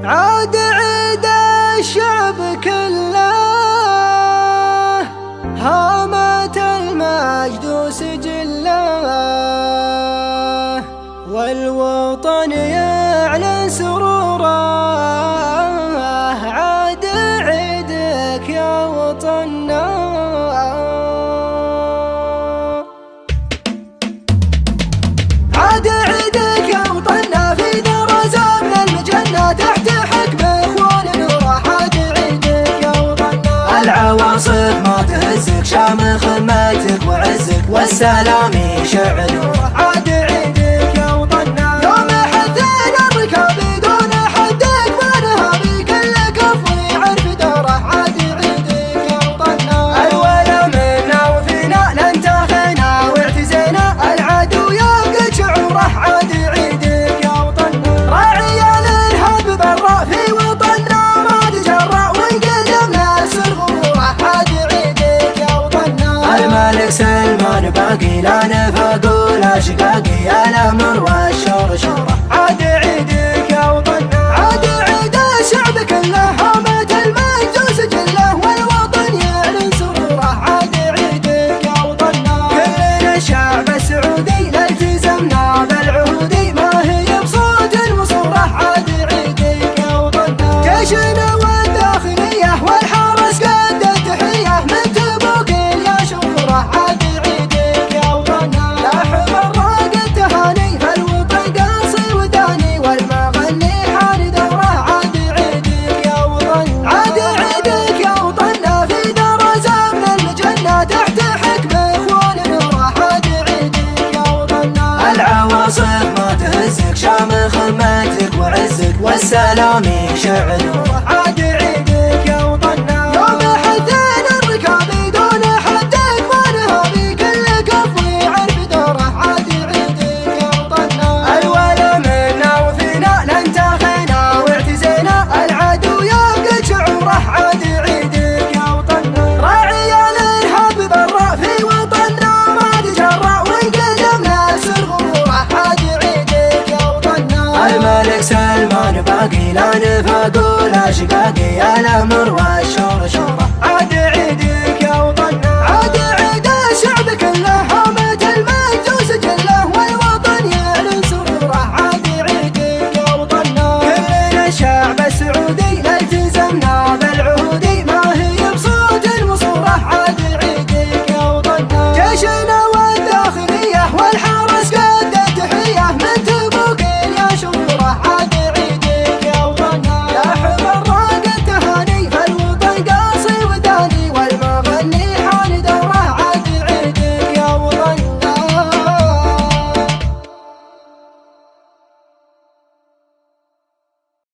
عاد عيد الشعب كله، هامت المجد سجله، والوطن يعلن سروره. عاد عيدك يا وطننا، عاد عيدك يا وطننا، في درزة من المجنة تحت حكم اخوان نوره. عاد عيدك يا وطننا، العواصف ما تهزك، شامخ خدمتك وعزك والسلام يشع نوره. عاد عيدك يا وطننا، يوم حثنا الركاب دون حدك ونهابي كل كفو يعرف دوره. عاد عيدك يا وطننا، الولا منا وفينا ننتخينا واعتزينا، العدو يفقد شعوره. عاد عيدك يا وطننا، راعي الارهاب برا في وطننا ما تجرأ وانقدمنا سر غروره. عاد عيدك يا وطننا، الملك سلمان باقي لا نفاق ولا شقاقي، الامر والشر شوره. عاد عيدك يا وطننا، عاد عيد الشعب كله، هامت المجد سجله، والوطن يعلن سروره. عاد عيدك يا وطننا، كلنا الشعب السعودي التزمنا بالعهود، ما هي بصوت وصوره. عاد عيدك يا وطننا، جيشنا والداخلية والحرس قد التحية من تبوك يا شوره. عاد عيدك يا وطننا، لاحب الراق التهاني فالوطن قاصي وداني، والمغني حان دوره. عاد عيدك يا وطننا، عاد عيدك يا وطننا، في درزة من المجنة تحت حكم اخوان نوره. عاد عيدك يا وطننا، العواصف ما تهزك، شامخ خدمتك وعزك والسلام يشع نوره. عاد عيدك يا وطننا، يوم حثنا الركاب دون حدك ونهابي كل كفو يعرف دوره. عاد عيدك يا وطننا، الولا منا وفينا ننتخينا واعتزينا، العدو يفقد شعوره. عاد عيدك يا وطننا، راعي الارهاب برا في وطننا ما تجرأ وانقدمنا سر غروره. عاد عيدك يا وطننا، الملك سلمان باقي لا نفاق ولا شقاقي، الامر والشر شوره.